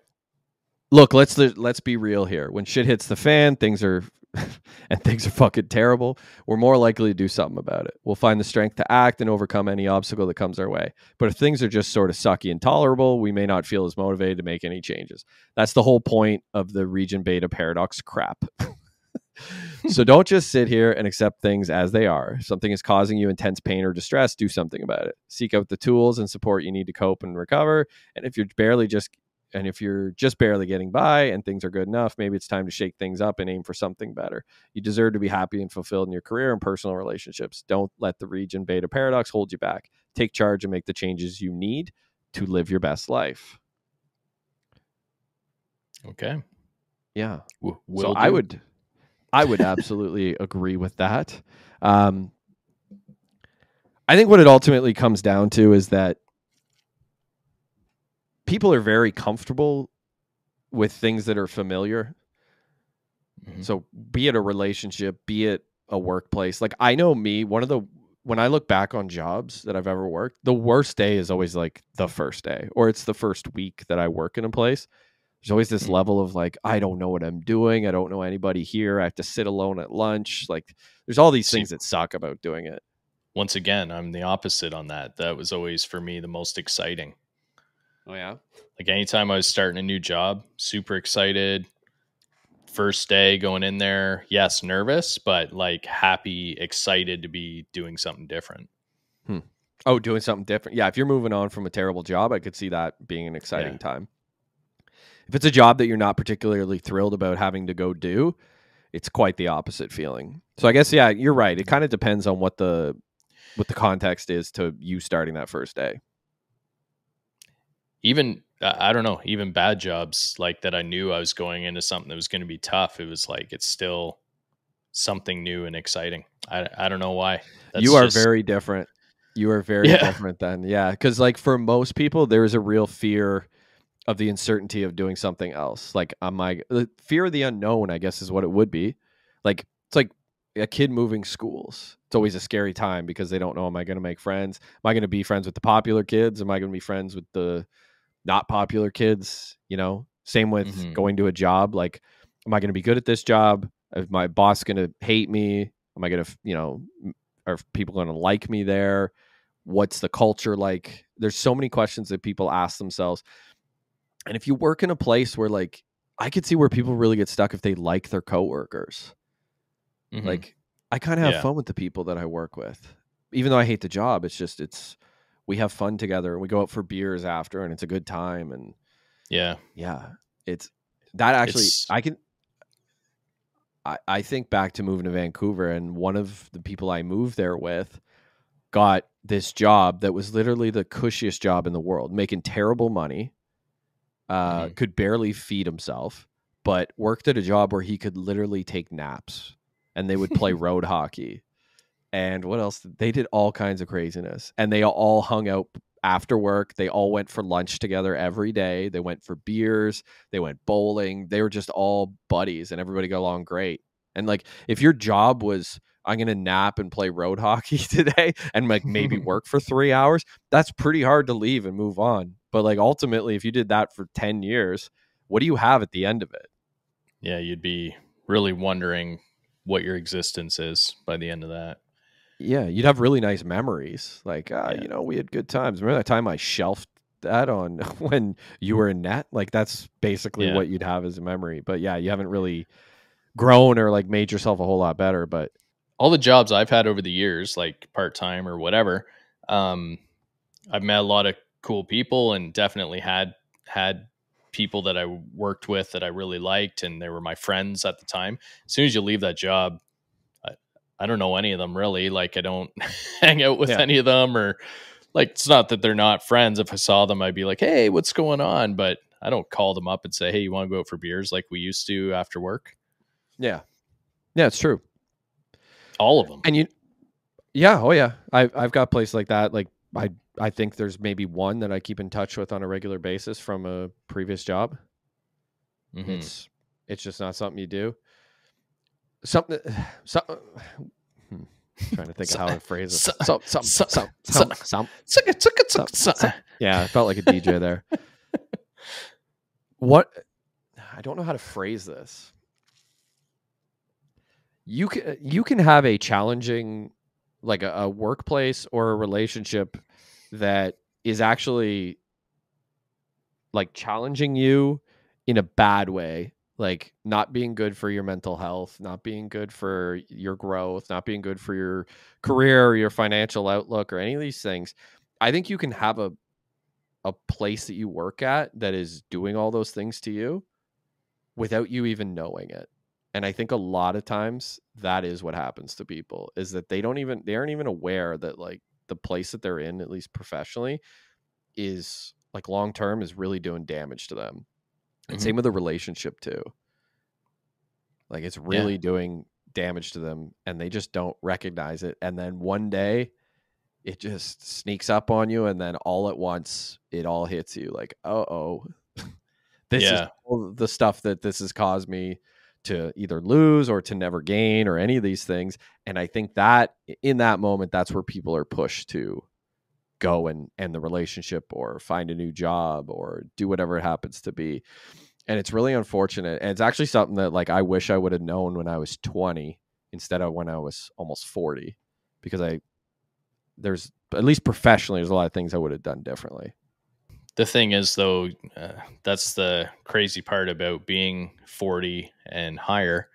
look, let's be real here. When shit hits the fan, things are fucking terrible, we're more likely to do something about it. We'll find the strength to act and overcome any obstacle that comes our way. But if things are just sort of sucky and tolerable, we may not feel as motivated to make any changes. That's the whole point of the region beta paradox crap. So don't just sit here and accept things as they are. If something is causing you intense pain or distress, do something about it. Seek out the tools and support you need to cope and recover. And if you're just barely getting by and things are good enough, maybe it's time to shake things up and aim for something better. You deserve to be happy and fulfilled in your career and personal relationships. Don't let the region beta paradox hold you back. Take charge and make the changes you need to live your best life. Okay. Yeah. So I would absolutely agree with that. I think what it ultimately comes down to is that people are very comfortable with things that are familiar. So be it a relationship, be it a workplace. Like I know me, when I look back on jobs that I've ever worked, the worst day is always like the first day, or it's the first week that I work in a place. There's always this level of like, I don't know what I'm doing. I don't know anybody here. I have to sit alone at lunch. Like there's all these things that suck about doing it. Once again, I'm the opposite on that. That was always for me the most exciting. Oh yeah. Like anytime I was starting a new job, super excited. First day going in there, yes, nervous, but like happy, excited to be doing something different. Oh, doing something different. Yeah. If you're moving on from a terrible job, I could see that being an exciting time. If it's a job that you're not particularly thrilled about having to go do, it's quite the opposite feeling. So I guess, yeah, you're right. It kind of depends on what the context is to you starting that first day. Even, I don't know, even bad jobs like that, I knew I was going into something that was going to be tough. It was like, it's still something new and exciting. I don't know why. That's You are just very different. You are very yeah. different then. Yeah. Because, like, for most people, there's a real fear of the uncertainty of doing something else. Like, the fear of the unknown, I guess, is what it would be. Like, it's like a kid moving schools. It's always a scary time because they don't know, am I going to make friends? Am I going to be friends with the popular kids? Am I going to be friends with the not popular kids? You know, same with Mhm. going to a job. Like, am I going to be good at this job? Is my boss going to hate me? Am I going to, are people going to like me there? What's the culture like? There's so many questions that people ask themselves. And if you work in a place where, like, I could see where people really get stuck if they like their coworkers. Mhm. Like, I kind of have Yeah. fun with the people that I work with, even though I hate the job. We have fun together and we go out for beers after and it's a good time. And Yeah. yeah, it's that actually, It's I think back to moving to Vancouver, and one of the people I moved there with got this job that was literally the cushiest job in the world, making terrible money, mhm. could barely feed himself, but worked at a job where he could literally take naps and they would play road hockey. And what else? They did all kinds of craziness. And they all hung out after work. They all went for lunch together every day. They went for beers. They went bowling. They were just all buddies and everybody got along great. And, like, if your job was, I'm going to nap and play road hockey today and, like, maybe work for 3 hours, that's pretty hard to leave and move on. But, like, ultimately, if you did that for 10 years, what do you have at the end of it? Yeah, you'd be really wondering what your existence is by the end of that. Yeah, you'd have really nice memories. Like, Yeah. we had good times. Remember that time I shelved that on when you were in net? Like, that's basically Yeah. what you'd have as a memory. But yeah, you haven't really grown or, like, made yourself a whole lot better. But All the jobs I've had over the years, like part-time or whatever, um, I've met a lot of cool people and definitely had people that I worked with that I really liked and they were my friends at the time. As soon as you leave that job, I, I don't know any of them really. Like I don't hang out with yeah, any of them or like it's not that they're not friends. If I saw them, I'd be like, "Hey, what's going on?" But I don't call them up and say, "Hey, you want to go out for beers like we used to after work?" yeah, yeah, it's true. All of them. And yeah, oh yeah, I've got places like that. Like, I think there's maybe one that I keep in touch with on a regular basis from a previous job. Hmm. It's just not something you do. Something, so, trying to think of So, how to phrase so, this. Some, some, so, some, so, some, some, some, so. some. Yeah, I felt like a DJ there. What? I don't know how to phrase this. You can have a challenging, like a workplace or a relationship that is actually, like, challenging you in a bad way, like not being good for your mental health, not being good for your growth, not being good for your career or your financial outlook or any of these things. I think you can have a place that you work at that is doing all those things to you without you even knowing it. And I think a lot of times that is what happens to people, is that they aren't even aware that, like, the place that they're in, at least professionally, is, like, long term is really doing damage to them. And Hmm. same with the relationship too. Like, it's Yeah. really doing damage to them and they just don't recognize it. And then one day it just sneaks up on you and then all at once it all hits you like, oh, this is Yeah. all the stuff that this has caused me to either lose or to never gain or any of these things. And I think that in that moment, that's where people are pushed to go and end the relationship or find a new job or do whatever it happens to be. And it's really unfortunate. And it's actually something that, like, I wish I would have known when I was 20 instead of when I was almost 40, because there's, at least professionally, there's a lot of things I would have done differently. The thing is, though, that's the crazy part about being 40 and higher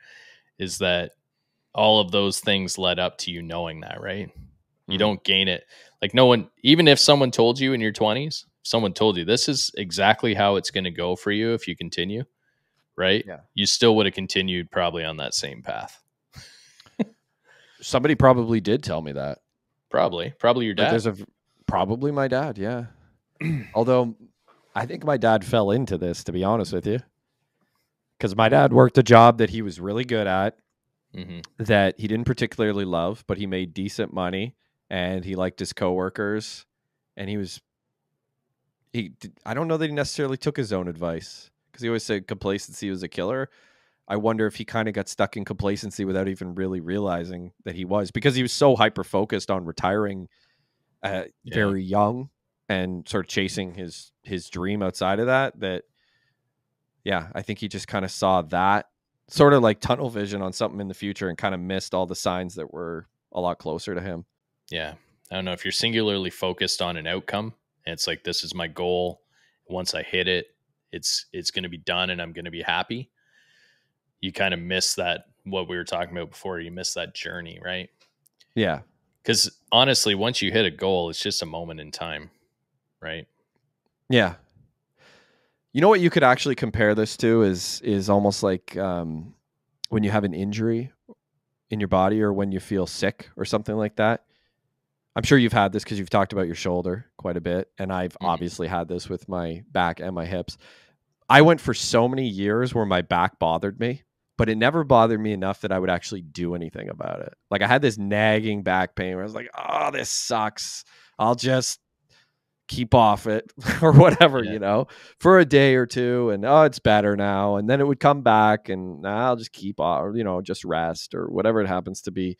is that all of those things led up to you knowing that, right? You Mm-hmm. don't gain it. Like, no one, even if someone told you in your 20s, someone told you this is exactly how it's going to go for you if you continue, right? Yeah. You still would have continued probably on that same path. Somebody probably did tell me that. Probably your Like, dad. probably my dad. Yeah. Although I think my dad fell into this, to be honest with you, because my dad worked a job that he was really good at. Hmm. that he didn't particularly love, but he made decent money and he liked his coworkers. And I don't know that he necessarily took his own advice because he always said complacency was a killer. I wonder if he kind of got stuck in complacency without even really realizing that he was, because he was so hyper focused on retiring Yeah. very young and sort of chasing his dream outside of that yeah, I think he just kind of saw that sort of like tunnel vision on something in the future and kind of missed all the signs that were a lot closer to him. Yeah. I don't know if you're singularly focused on an outcome and it's like, this is my goal. Once I hit it, it's going to be done and I'm going to be happy. You kind of miss that, what we were talking about before. You miss that journey, right? Yeah. Because honestly, once you hit a goal, it's just a moment in time, right? Yeah. You know what you could actually compare this to is almost like when you have an injury in your body or when you feel sick or something like that. I'm sure you've had this because you've talked about your shoulder quite a bit. And I've Mm-hmm. obviously had this with my back and my hips. I went for so many years where my back bothered me, but it never bothered me enough that I would actually do anything about it. Like I had this nagging back pain where I was like, oh, this sucks. I'll just keep off it or whatever, Yeah. for a day or two. And oh, it's better now. And then it would come back and I'll just keep off, or, just rest or whatever it happens to be.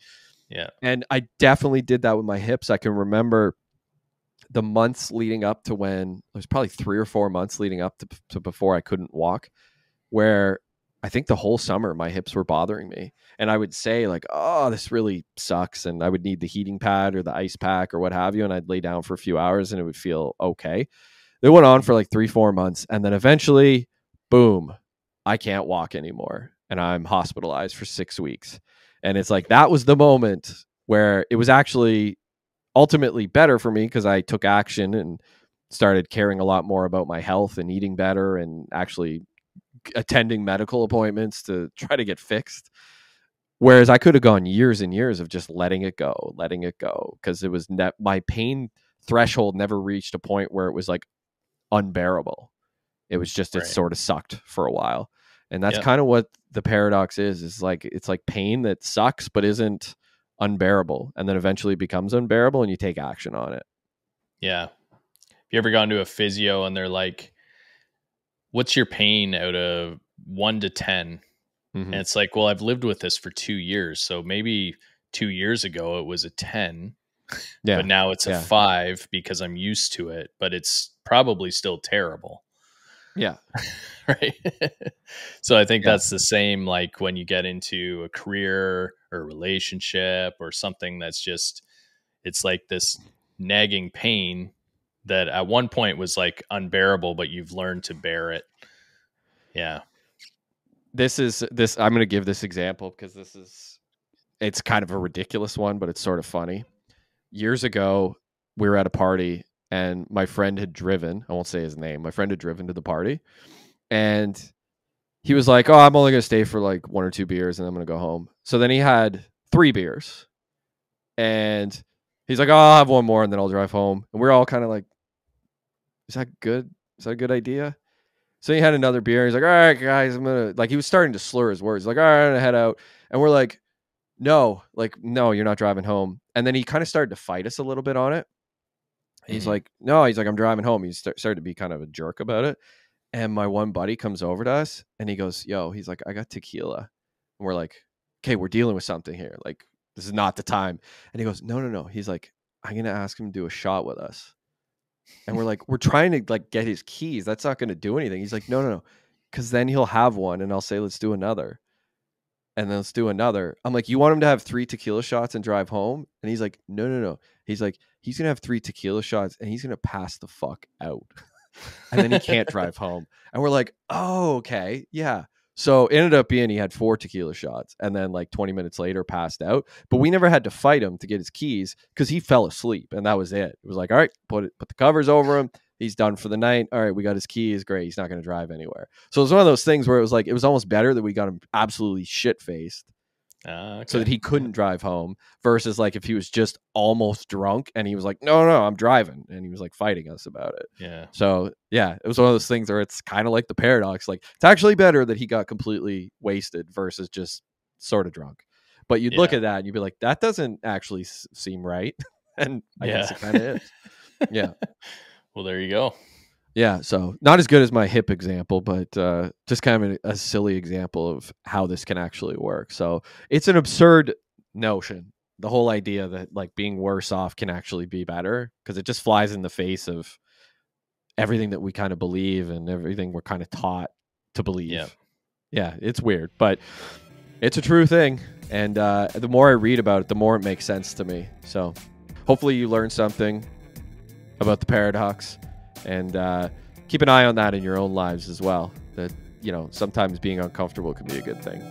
Yeah. And I definitely did that with my hips. I can remember the months leading up to when it was probably 3 or 4 months leading up to before I couldn't walk, where I think the whole summer my hips were bothering me. And I would say like, oh, this really sucks. And I would need the heating pad or the ice pack or what have you. And I'd lay down for a few hours and it would feel okay. It went on for like 3, 4 months. And then eventually, boom, I can't walk anymore. And I'm hospitalized for 6 weeks. And it's like, that was the moment where it was actually ultimately better for me because I took action and started caring a lot more about my health and eating better and actually attending medical appointments to try to get fixed. Whereas I could have gone years and years of just letting it go, because it was my pain threshold never reached a point where it was like unbearable. It was just, it Right. sort of sucked for a while. And that's Yep. kind of what the paradox is like, it's like pain that sucks, but isn't unbearable. And then eventually becomes unbearable and you take action on it. Yeah. Have you ever gone to a physio and they're like, what's your pain out of 1 to 10? Mm-hmm. And it's like, well, I've lived with this for 2 years. So maybe 2 years ago it was a 10, Yeah. but now it's a 5 because I'm used to it, but it's probably still terrible. Yeah. Right. So I think that's the same, like when you get into a career or a relationship or something that's just, it's like this nagging pain that at one point was like unbearable, but you've learned to bear it. Yeah. I'm going to give this example because it's kind of a ridiculous one, but it's sort of funny. Years ago, we were at a party and my friend had driven, I won't say his name, my friend had driven to the party and he was like, oh, I'm only going to stay for like 1 or 2 beers and I'm going to go home. So then he had 3 beers and he's like, oh, I'll have one more and then I'll drive home. And we're all kind of like, is that good? Is that a good idea? So he had another beer. He's like, all right, guys, he was starting to slur his words. Like, all right, I'm gonna head out. And we're like, no, you're not driving home. And then he kind of started to fight us a little bit on it. He's like, no, he's like, I'm driving home. He started to be kind of a jerk about it. And my one buddy comes over to us and he goes, yo, he's like, I got tequila. And we're like, okay, we're dealing with something here. Like, this is not the time. And he goes, no. He's like, I'm going to ask him to do a shot with us. And we're like, we're trying to like get his keys. That's not going to do anything. He's like, no. Because then he'll have one and I'll say, let's do another. And then let's do another. I'm like, you want him to have 3 tequila shots and drive home? And he's like, no. He's like, he's going to have 3 tequila shots and he's going to pass the fuck out. And then he can't drive home. And we're like, oh, okay. Yeah. So it ended up being he had 4 tequila shots and then like 20 minutes later passed out. But we never had to fight him to get his keys because he fell asleep and that was it. It was like, all right, put the covers over him. He's done for the night. All right, we got his keys. Great. He's not going to drive anywhere. So it was one of those things where it was like, it was almost better that we got him absolutely shit-faced so that he couldn't drive home versus like if he was just almost drunk and he was like, no, I'm driving. And he was like fighting us about it. Yeah. So yeah, it was one of those things where it's kind of like the paradox. Like it's actually better that he got completely wasted versus just sort of drunk. But you'd look at that and you'd be like, that doesn't actually seem right. And I guess it kind of is. Yeah. Well, there you go. Yeah. So not as good as my hip example, but just kind of a silly example of how this can actually work. So it's an absurd notion. The whole idea that like being worse off can actually be better, because it just flies in the face of everything that we kind of believe and everything we're kind of taught to believe. Yeah, it's weird, but it's a true thing. And the more I read about it, the more it makes sense to me. So hopefully you learned something about the paradox, and keep an eye on that in your own lives as well. That, you know, sometimes being uncomfortable can be a good thing.